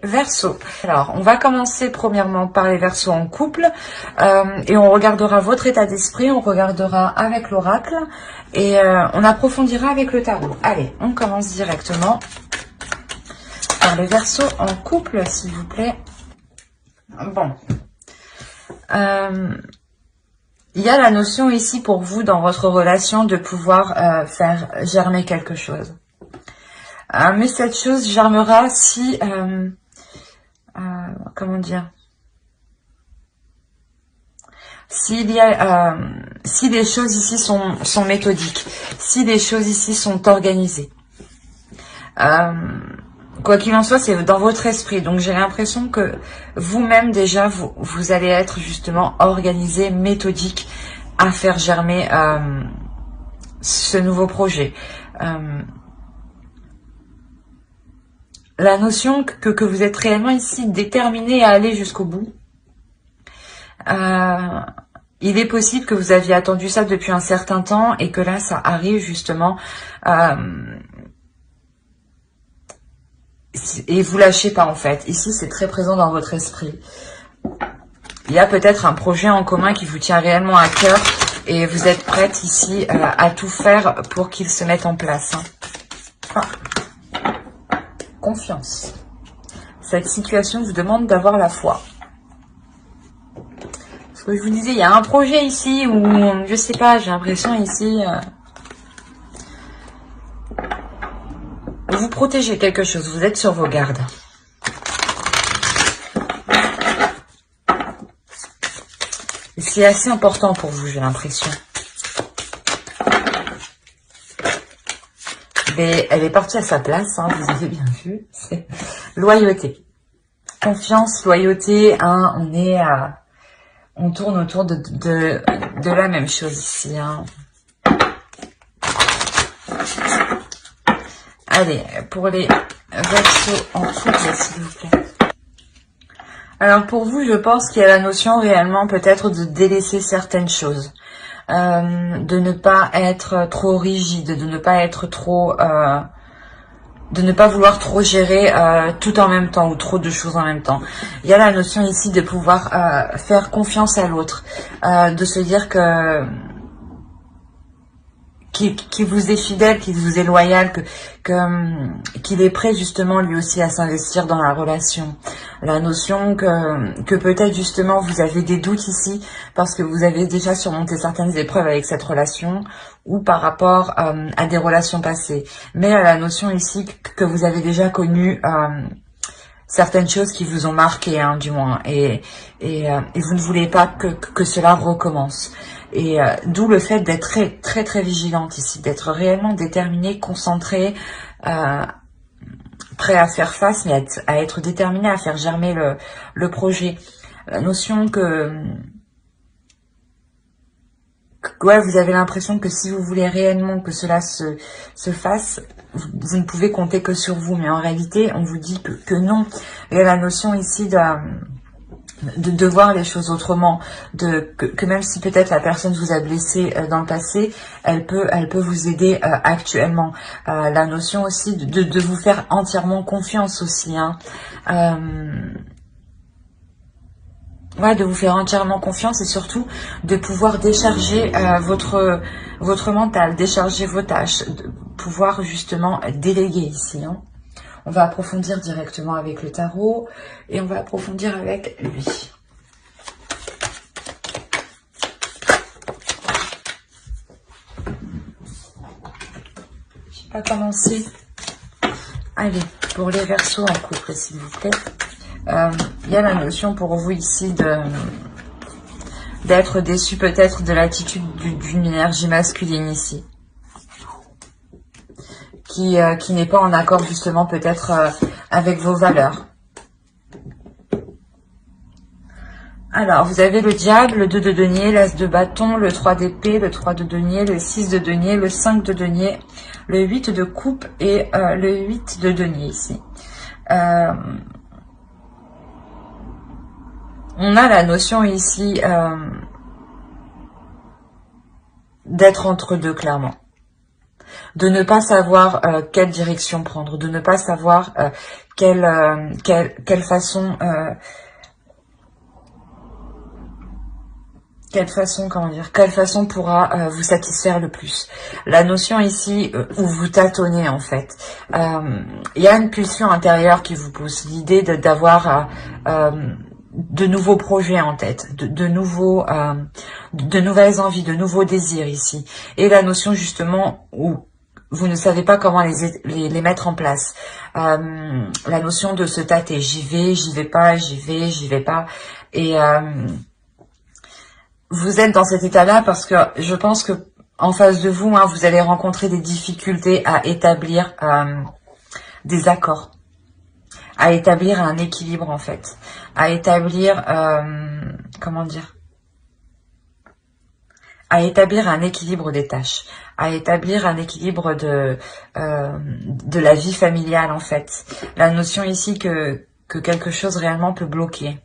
Verseau. Alors, on va commencer premièrement par les Verseaux en couple et on regardera votre état d'esprit, on regardera avec l'oracle et on approfondira avec le tarot. Allez, on commence directement par les Verseaux en couple, s'il vous plaît. Bon. Il y a la notion ici pour vous dans votre relation de pouvoir faire germer quelque chose. Mais cette chose germera si... comment dire, s'il y a, si les choses ici sont méthodiques, si les choses ici sont organisées. Quoi qu'il en soit, c'est dans votre esprit. Donc j'ai l'impression que vous-même déjà, vous allez être justement organisé, méthodique à faire germer ce nouveau projet. La notion que vous êtes réellement ici déterminé à aller jusqu'au bout. Il est possible que vous aviez attendu ça depuis un certain temps et que là, ça arrive justement. Et vous lâchez pas en fait. Ici, c'est très présent dans votre esprit. Il y a peut-être un projet en commun qui vous tient réellement à cœur et vous êtes prête ici à tout faire pour qu'il se mette en place. Confiance. Cette situation vous demande d'avoir la foi. Ce que je vous disais, il y a un projet ici où, je sais pas, j'ai l'impression ici, vous protégez quelque chose, vous êtes sur vos gardes. Et c'est assez important pour vous, j'ai l'impression. Mais elle est partie à sa place, hein, vous avez bien vu. C'est loyauté. Confiance, loyauté, hein, on tourne autour de la même chose ici. Hein. Allez, pour les Verseaux en couple, s'il vous plaît. Alors pour vous, je pense qu'il y a la notion réellement peut-être de délaisser certaines choses. De ne pas être trop rigide, de ne pas être trop... de ne pas vouloir trop gérer tout en même temps ou trop de choses en même temps. Il y a la notion ici de pouvoir faire confiance à l'autre, de se dire que qu'il vous est fidèle, qu'il vous est loyal, qu'il est prêt justement lui aussi à s'investir dans la relation. La notion que peut-être justement vous avez des doutes ici parce que vous avez déjà surmonté certaines épreuves avec cette relation ou par rapport à des relations passées. Mais à la notion ici que vous avez déjà connu certaines choses qui vous ont marqué, hein, du moins, et vous ne voulez pas que cela recommence. Et d'où le fait d'être très très très vigilante ici, d'être réellement déterminée, concentrée, prêt à faire face, mais à être déterminé à faire germer le projet. La notion ouais, vous avez l'impression que si vous voulez réellement que cela se fasse, vous ne pouvez compter que sur vous. Mais en réalité, on vous dit que non. Il y a la notion ici de voir les choses autrement, que même si peut-être la personne vous a blessé dans le passé, elle peut vous aider actuellement. La notion aussi de vous faire entièrement confiance aussi, hein. Ouais, de vous faire entièrement confiance et surtout de pouvoir décharger votre mental, décharger vos tâches, de pouvoir justement déléguer ici, hein. On va approfondir directement avec le tarot et on va approfondir avec lui. Je vais pas commencer. Allez, pour les Verseaux en couple, s'il vous plaît. Il y a la notion pour vous ici d'être déçu peut-être de l'attitude d'une énergie masculine ici. Qui n'est pas en accord justement peut-être avec vos valeurs. Alors, vous avez le diable, le 2 de denier, l'as de bâton, le 3 d'épée, le 3 de denier, le 6 de denier, le 5 de denier, le 8 de coupe et le 8 de denier ici. On a la notion ici d'être entre deux, clairement. De ne pas savoir quelle direction prendre, de ne pas savoir quelle façon... comment dire, quelle façon pourra vous satisfaire le plus. La notion ici où vous tâtonnez en fait. Il y a une pulsion intérieure qui vous pousse, l'idée d'avoir de nouveaux projets en tête, de nouvelles envies, de nouveaux désirs ici. Et la notion justement où vous ne savez pas comment les mettre en place. La notion de se tâter, j'y vais pas, j'y vais pas. Et vous êtes dans cet état-là parce que je pense que en face de vous, hein, vous allez rencontrer des difficultés à établir des accords, à établir un équilibre en fait, à établir, comment dire, à établir un équilibre des tâches, à établir un équilibre de la vie familiale en fait. La notion ici que quelque chose réellement peut bloquer.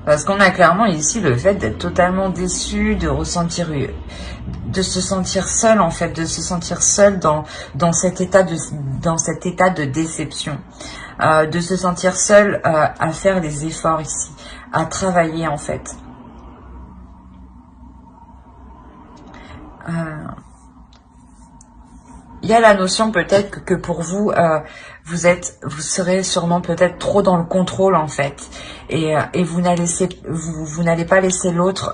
Parce qu'on a clairement ici le fait d'être totalement déçu, de ressentir, de se sentir seul en fait, de se sentir seul dans cet état de déception, de se sentir seul à faire des efforts ici, à travailler en fait. Il y a la notion peut-être que pour vous, vous serez sûrement peut-être trop dans le contrôle en fait, et vous n'allez pas laisser l'autre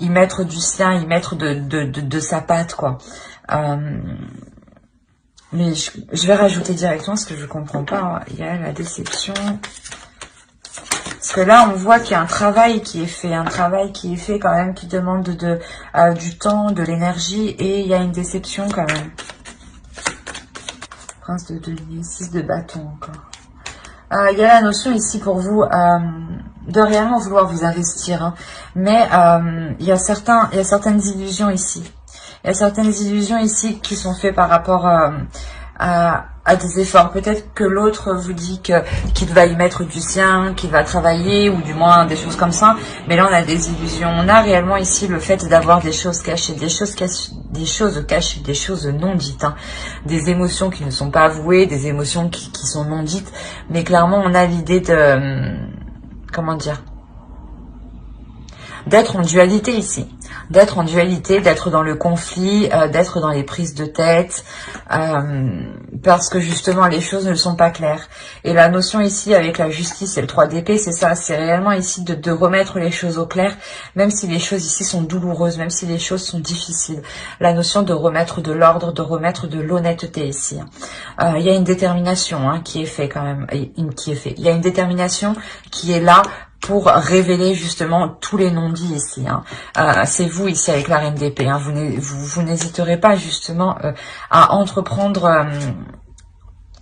y mettre du sien, y mettre de sa patte quoi. Mais je vais rajouter directement parce que je comprends pas. Hein. Il y a la déception. Parce que là, on voit qu'il y a un travail qui est fait, quand même, qui demande du temps, de l'énergie, et il y a une déception quand même. Prince de denier, 6 de bâton encore. Il y a la notion ici pour vous de réellement vouloir vous investir, hein. Mais il y a certaines illusions ici. Il y a certaines illusions ici qui sont faites par rapport à des efforts. Peut-être que l'autre vous dit qu'il va y mettre du sien, qu'il va travailler, ou du moins des choses comme ça. Mais là, on a des illusions. On a réellement ici le fait d'avoir des choses cachées, des choses cachées, des choses non dites, hein. Des émotions qui ne sont pas avouées, des émotions qui sont non dites. Mais clairement, on a l'idée de... comment dire, d'être en dualité ici, d'être en dualité, d'être dans le conflit, d'être dans les prises de tête, parce que justement les choses ne sont pas claires. Et la notion ici avec la justice et le 3 d'épée, c'est ça, c'est réellement ici de remettre les choses au clair, même si les choses ici sont douloureuses, même si les choses sont difficiles. La notion de remettre de l'ordre, de remettre de l'honnêteté ici. Il y a une détermination qui est faite quand même, Il y a une détermination qui est là pour révéler justement tous les non-dits ici. C'est vous ici avec la reine d'épée. Vous n'hésiterez pas justement à entreprendre,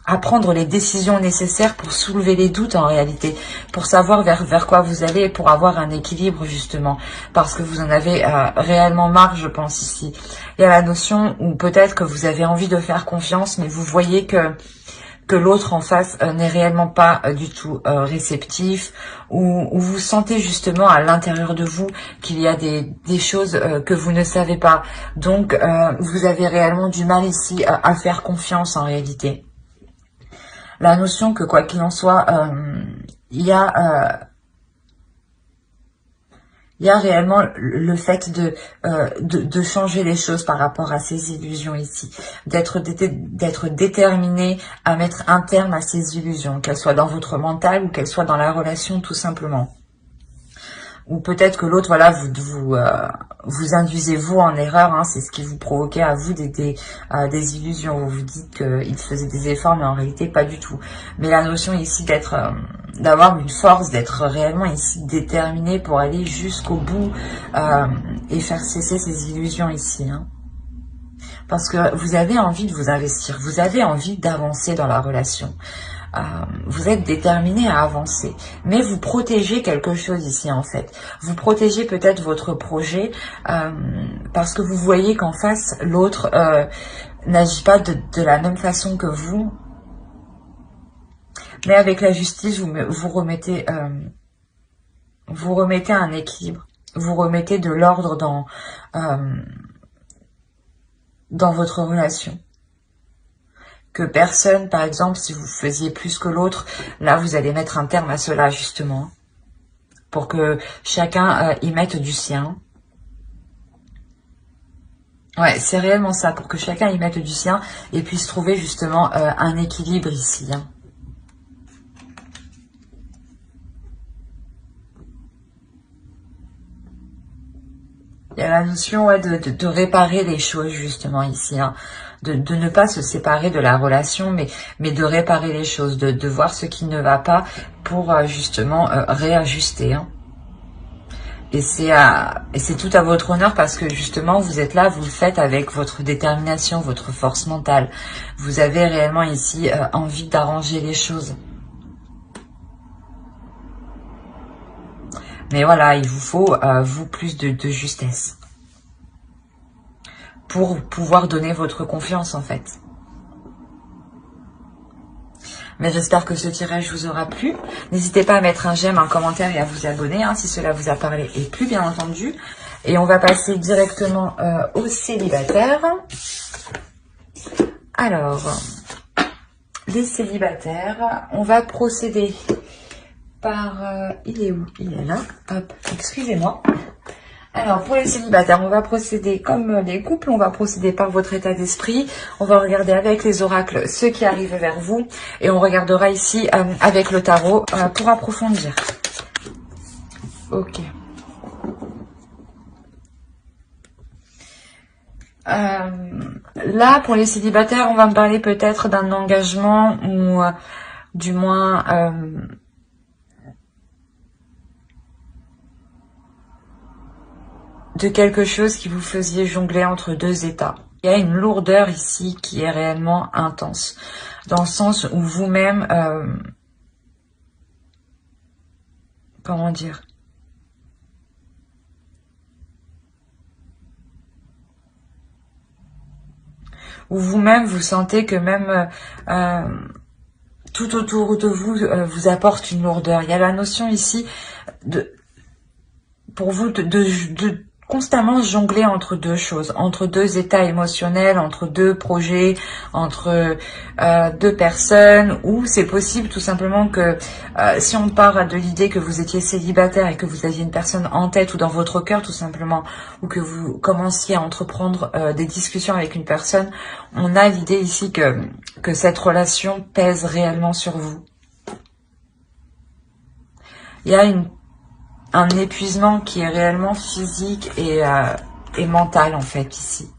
à prendre les décisions nécessaires pour soulever les doutes en réalité, pour savoir vers quoi vous allez, pour avoir un équilibre justement, parce que vous en avez réellement marre, je pense ici. Il y a la notion où peut-être que vous avez envie de faire confiance, mais vous voyez que l'autre en face n'est réellement pas du tout réceptif, ou vous sentez justement à l'intérieur de vous qu'il y a des choses que vous ne savez pas. Donc, vous avez réellement du mal ici à faire confiance en réalité. La notion que quoi qu'il en soit, il y a réellement le fait de changer les choses par rapport à ces illusions ici, d'être déterminé à mettre un terme à ces illusions, qu'elles soient dans votre mental ou qu'elles soient dans la relation tout simplement. Ou peut-être que l'autre, voilà, vous induisez vous en erreur, c'est ce qui vous provoquait à vous des illusions. Vous vous dites qu'il faisait des efforts, mais en réalité pas du tout. Mais la notion ici d'avoir une force, d'être réellement ici déterminé pour aller jusqu'au bout et faire cesser ces illusions ici. Parce que vous avez envie de vous investir, vous avez envie d'avancer dans la relation. Vous êtes déterminé à avancer, mais vous protégez quelque chose ici en fait. Vous protégez peut-être votre projet parce que vous voyez qu'en face, l'autre n'agit pas de la même façon que vous. Mais avec la justice, vous remettez un équilibre, vous remettez de l'ordre dans dans votre relation. Que personne, par exemple, si vous faisiez plus que l'autre, là, vous allez mettre un terme à cela, justement. Pour que chacun y mette du sien. Ouais, c'est réellement ça, pour que chacun y mette du sien et puisse trouver, justement, un équilibre ici, hein. Il y a la notion de réparer les choses, justement, ici, hein. De ne pas se séparer de la relation, mais de réparer les choses, de voir ce qui ne va pas pour, justement, réajuster, hein. Et c'est tout à votre honneur parce que, justement, vous êtes là, vous le faites avec votre détermination, votre force mentale. Vous avez réellement, ici, envie d'arranger les choses. Mais voilà, il vous faut, vous, plus de justesse. Pour pouvoir donner votre confiance, en fait. Mais j'espère que ce tirage vous aura plu. N'hésitez pas à mettre un j'aime, un commentaire et à vous abonner, hein, si cela vous a parlé et plu, bien entendu. Et on va passer directement aux célibataires. Alors, les célibataires, on va procéder par... il est où? Il est là. Hop, excusez-moi. Alors, pour les célibataires, on va procéder comme les couples, on va procéder par votre état d'esprit. On va regarder avec les oracles ce qui arrive vers vous. Et on regardera ici avec le tarot pour approfondir. Ok. Là, pour les célibataires, on va me parler peut-être d'un engagement ou du moins... de quelque chose qui vous faisiez jongler entre deux états. Il y a une lourdeur ici qui est réellement intense, dans le sens où vous-même, comment dire, où vous-même vous sentez que même tout autour de vous vous apporte une lourdeur. Il y a la notion ici de, pour vous, de constamment jongler entre deux choses, entre deux états émotionnels, entre deux projets, entre deux personnes, ou c'est possible tout simplement que si on part de l'idée que vous étiez célibataire et que vous aviez une personne en tête ou dans votre cœur tout simplement, ou que vous commenciez à entreprendre des discussions avec une personne, on a l'idée ici que cette relation pèse réellement sur vous. Il y a un épuisement qui est réellement physique et mental en fait ici.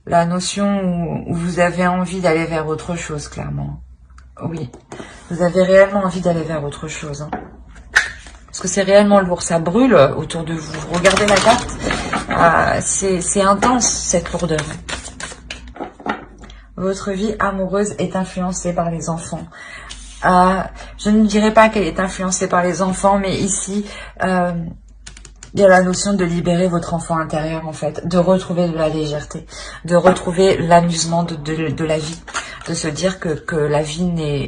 La notion où vous avez envie d'aller vers autre chose, clairement. Oui, vous avez réellement envie d'aller vers autre chose. Hein. Parce que c'est réellement lourd, ça brûle autour de vous. Vous regardez la carte, c'est intense cette lourdeur. Votre vie amoureuse est influencée par les enfants. Je ne dirais pas qu'elle est influencée par les enfants, mais ici, il y a la notion de libérer votre enfant intérieur, en fait, de retrouver de la légèreté, de retrouver l'amusement de la vie, de se dire que la vie n'est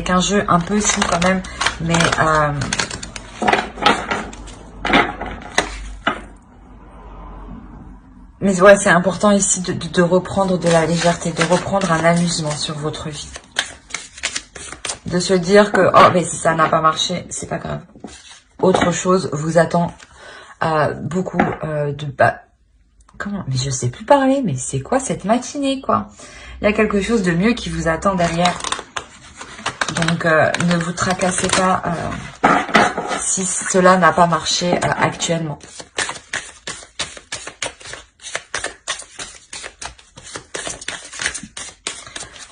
qu'un jeu, un peu si quand même, mais ouais, c'est important ici de reprendre de la légèreté, de reprendre un amusement sur votre vie. De se dire que, oh, mais si ça n'a pas marché, c'est pas grave. Autre chose vous attend beaucoup comment? Mais je sais plus parler, mais c'est quoi cette matinée, quoi? Il y a quelque chose de mieux qui vous attend derrière. Donc, ne vous tracassez pas si cela n'a pas marché actuellement.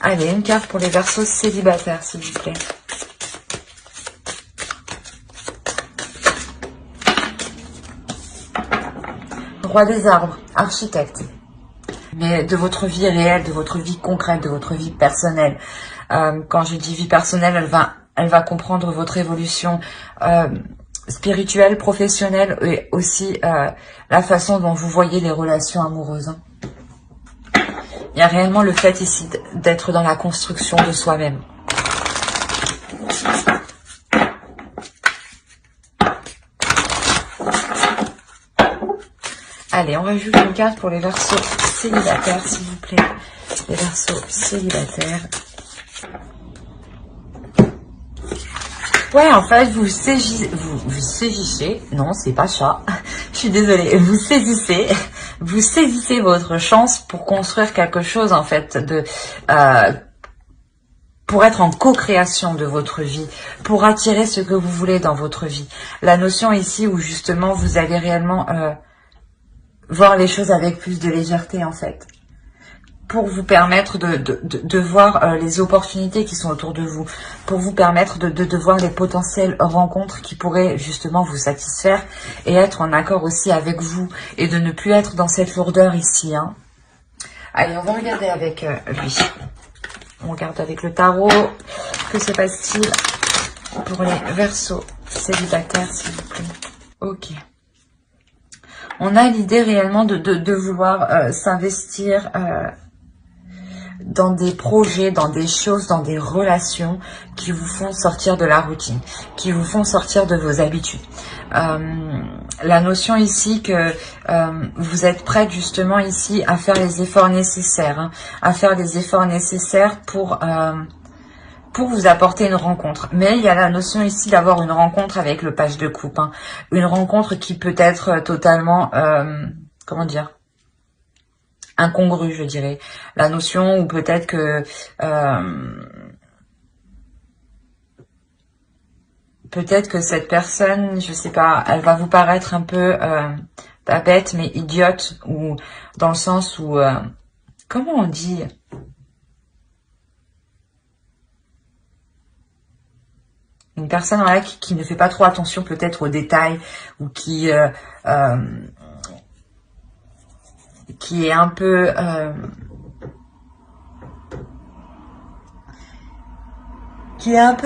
Allez, une carte pour les Verseaux célibataires, s'il vous plaît. Roi des arbres, architecte. Mais de votre vie réelle, de votre vie concrète, de votre vie personnelle. Quand je dis vie personnelle, elle va comprendre votre évolution spirituelle, professionnelle et aussi la façon dont vous voyez les relations amoureuses. Il y a réellement le fait ici d'être dans la construction de soi-même. Allez, on rajoute une carte pour les Verseaux célibataires, s'il vous plaît. Les Verseaux célibataires. Ouais, en fait, vous saisissez, non, c'est pas ça, je suis désolée, vous saisissez votre chance pour construire quelque chose, en fait, pour être en co-création de votre vie, pour attirer ce que vous voulez dans votre vie. La notion ici où, justement, vous allez réellement voir les choses avec plus de légèreté, en fait, pour vous permettre de voir les opportunités qui sont autour de vous, pour vous permettre de voir les potentielles rencontres qui pourraient justement vous satisfaire et être en accord aussi avec vous et de ne plus être dans cette lourdeur ici. Hein. Allez, on va regarder avec lui. On regarde avec le tarot. Que se passe-t-il pour les Verseaux célibataires, s'il vous plaît? Ok. On a l'idée réellement de vouloir s'investir dans des projets, dans des choses, dans des relations qui vous font sortir de la routine, qui vous font sortir de vos habitudes. La notion ici que vous êtes prête justement ici à faire les efforts nécessaires, hein, à faire les efforts nécessaires pour vous apporter une rencontre. Mais il y a la notion ici d'avoir une rencontre avec le page de coupe, hein, une rencontre qui peut être totalement, comment dire, incongru, je dirais. La notion où peut-être que cette personne, je sais pas, elle va vous paraître un peu pas bête mais idiote, ou dans le sens où comment on dit, une personne voilà, qui ne fait pas trop attention peut-être aux détails, ou qui est un peu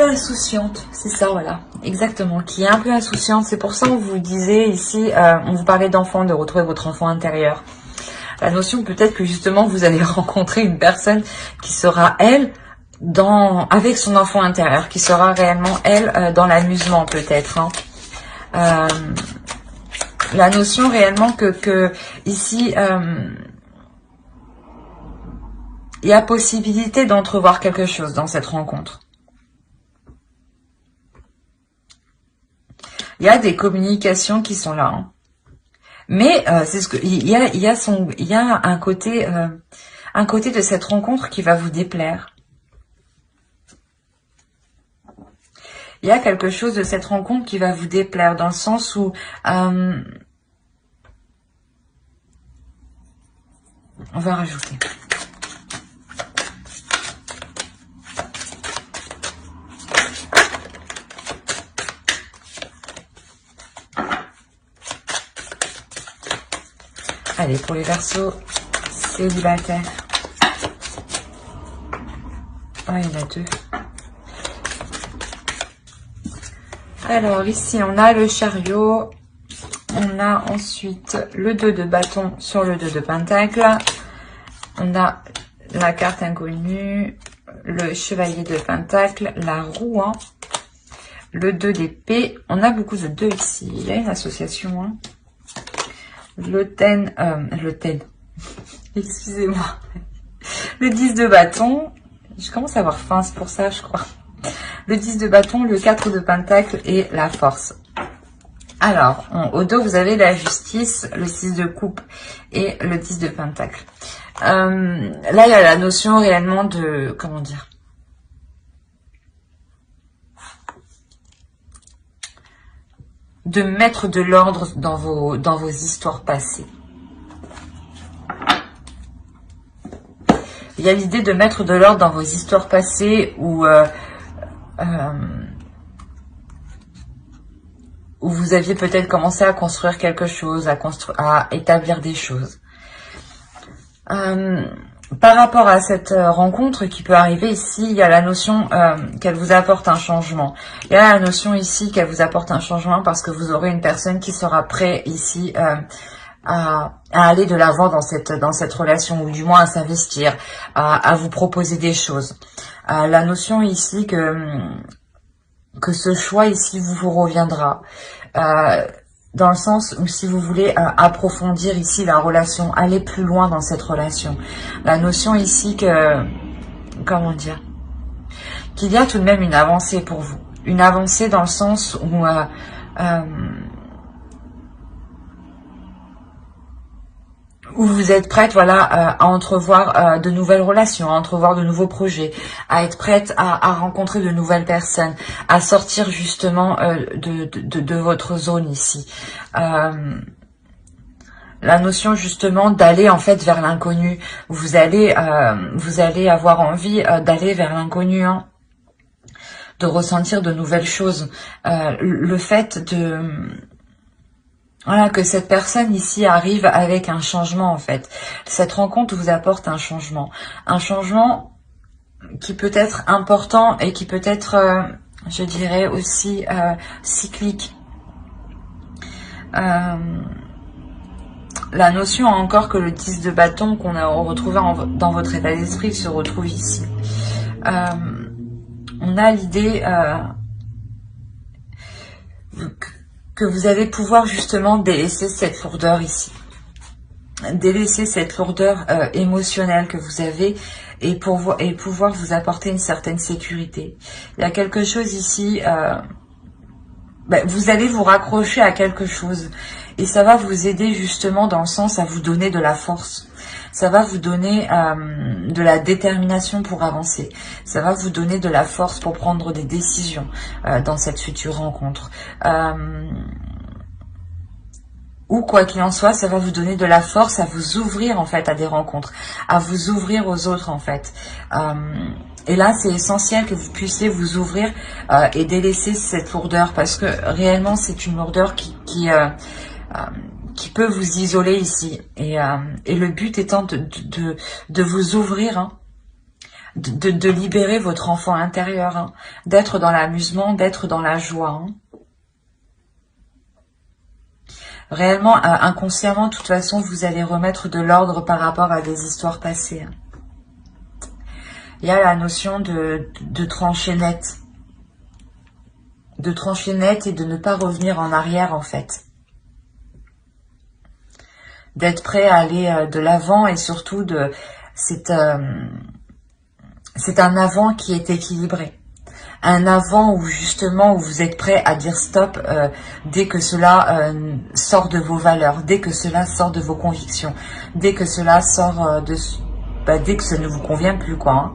insouciante, c'est ça, voilà, exactement, qui est un peu insouciante. C'est pour ça qu'on vous disait ici, on vous parlait d'enfant, de retrouver votre enfant intérieur. La notion peut-être que justement vous allez rencontrer une personne qui sera elle avec son enfant intérieur, qui sera réellement elle dans l'amusement peut-être. Hein. La notion réellement que ici il y a possibilité d'entrevoir quelque chose dans cette rencontre. Il y a des communications qui sont là, hein. Mais c'est ce que il y a un côté de cette rencontre qui va vous déplaire. Il y a quelque chose de cette rencontre qui va vous déplaire dans le sens où on va rajouter. Allez, pour les Verseaux célibataires. Ah, il y en a deux. Alors, ici, on a le chariot. On a ensuite le 2 de bâton sur le 2 de pentacle. On a la carte inconnue. Le chevalier de pentacle. La roue. Hein, le 2 d'épée. On a beaucoup de 2 ici. Il y a une association. Hein. Excusez-moi. Le 10 de bâton. Je commence à avoir faim, c'est pour ça, je crois. Le 10 de bâton, le 4 de pentacle et la force. Alors, au dos, vous avez la justice, le 6 de coupe et le 10 de pentacle. Là, il y a la notion réellement de... Comment dire ? De mettre de l'ordre dans vos histoires passées. Il y a l'idée de mettre de l'ordre dans vos histoires passées où vous aviez peut-être commencé à construire quelque chose, à établir des choses. Par rapport à cette rencontre qui peut arriver ici, il y a la notion qu'elle vous apporte un changement. Il y a la notion ici qu'elle vous apporte un changement parce que vous aurez une personne qui sera prête ici à aller de l'avant dans cette relation, ou du moins à s'investir, à vous proposer des choses. La notion ici que ce choix ici vous reviendra. Dans le sens où si vous voulez approfondir ici la relation, aller plus loin dans cette relation. La notion ici que, comment dire, qu'il y a tout de même une avancée pour vous. Une avancée dans le sens où vous êtes prête, voilà, à entrevoir de nouvelles relations, à entrevoir de nouveaux projets, à être prête à rencontrer de nouvelles personnes, à sortir justement de votre zone ici. La notion justement d'aller en fait vers l'inconnu. Vous allez avoir envie d'aller vers l'inconnu, hein, de ressentir de nouvelles choses. Le fait de... Voilà, que cette personne ici arrive avec un changement en fait. Cette rencontre vous apporte un changement. Un changement qui peut être important et qui peut être, je dirais aussi, cyclique. La notion encore que le 10 de bâton qu'on a retrouvé dans votre état d'esprit se retrouve ici. On a l'idée que vous allez pouvoir justement délaisser cette lourdeur ici. Délaisser cette lourdeur émotionnelle que vous avez et pouvoir vous apporter une certaine sécurité. Il y a quelque chose ici, vous allez vous raccrocher à quelque chose et ça va vous aider justement dans le sens à vous donner de la force. Ça va vous donner de la détermination pour avancer. Ça va vous donner de la force pour prendre des décisions dans cette future rencontre. Ou quoi qu'il en soit, ça va vous donner de la force à vous ouvrir en fait à des rencontres, à vous ouvrir aux autres en fait. Et là, c'est essentiel que vous puissiez vous ouvrir et délaisser cette lourdeur parce que réellement, c'est une lourdeur qui peut vous isoler ici. Et le but étant de vous ouvrir, hein, de libérer votre enfant intérieur, hein, d'être dans l'amusement, d'être dans la joie. Hein. Réellement, inconsciemment, de toute façon, vous allez remettre de l'ordre par rapport à des histoires passées. Hein. Il y a la notion de trancher net. De trancher net et de ne pas revenir en arrière, en fait. D'être prêt à aller de l'avant et surtout c'est un avant qui est équilibré. Un avant où justement où vous êtes prêt à dire stop dès que cela sort de vos valeurs, dès que cela sort de vos convictions, dès que cela sort dès que ça ne vous convient plus quoi, hein,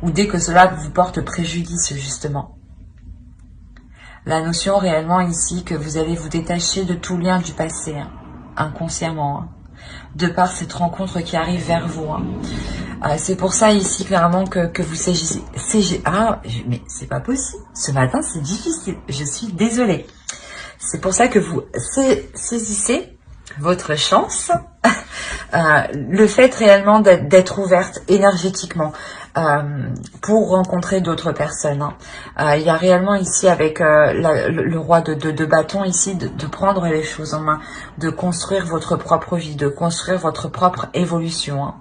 ou dès que cela vous porte préjudice justement. La notion réellement ici que vous allez vous détacher de tout lien du passé, hein, inconsciemment, hein, de par cette rencontre qui arrive vers vous. Hein. C'est pour ça ici clairement que vous saisissez. Ah, mais c'est pas possible. Ce matin, c'est difficile. Je suis désolée. C'est pour ça que vous saisissez votre chance. Le fait réellement d'être ouverte énergétiquement pour rencontrer d'autres personnes. Hein. Il y a réellement ici avec le roi de bâton ici de prendre les choses en main, de construire votre propre vie, de construire votre propre évolution. Hein.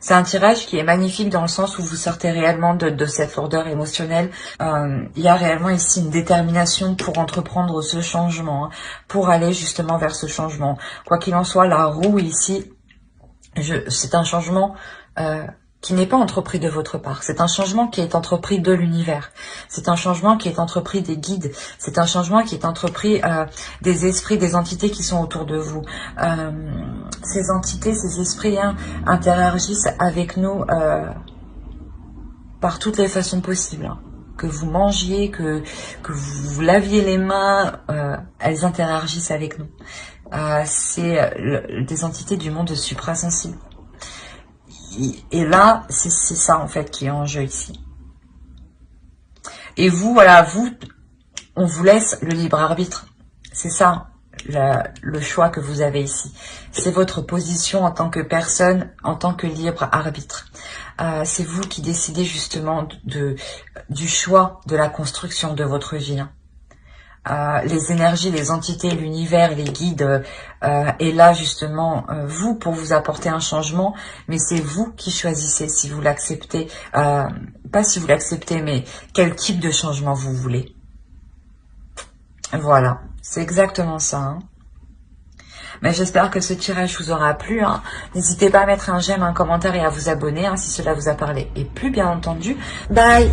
C'est un tirage qui est magnifique dans le sens où vous sortez réellement de cette lourdeur émotionnelle. Il y a réellement ici une détermination pour entreprendre ce changement, hein, pour aller justement vers ce changement. Quoi qu'il en soit, la roue ici, c'est un changement qui n'est pas entrepris de votre part. C'est un changement qui est entrepris de l'univers. C'est un changement qui est entrepris des guides. C'est un changement qui est entrepris des esprits, des entités qui sont autour de vous. Ces entités, ces esprits hein, interagissent avec nous par toutes les façons possibles. Hein. Que vous mangiez, que vous vous laviez les mains, elles interagissent avec nous. C'est des entités du monde suprasensible. Et là, c'est ça en fait qui est en jeu ici. Et vous, voilà, on vous laisse le libre arbitre. C'est ça, le choix que vous avez ici. C'est votre position en tant que personne, en tant que libre arbitre. C'est vous qui décidez justement du choix de la construction de votre vie. Hein. Les énergies, les entités, l'univers, les guides, et là justement vous pour vous apporter un changement, mais c'est vous qui choisissez si vous l'acceptez, pas si vous l'acceptez, mais quel type de changement vous voulez. Voilà, c'est exactement ça. Hein. Mais j'espère que ce tirage vous aura plu. Hein. N'hésitez pas à mettre un j'aime, un commentaire et à vous abonner hein, si cela vous a parlé. Et plus bien entendu, bye!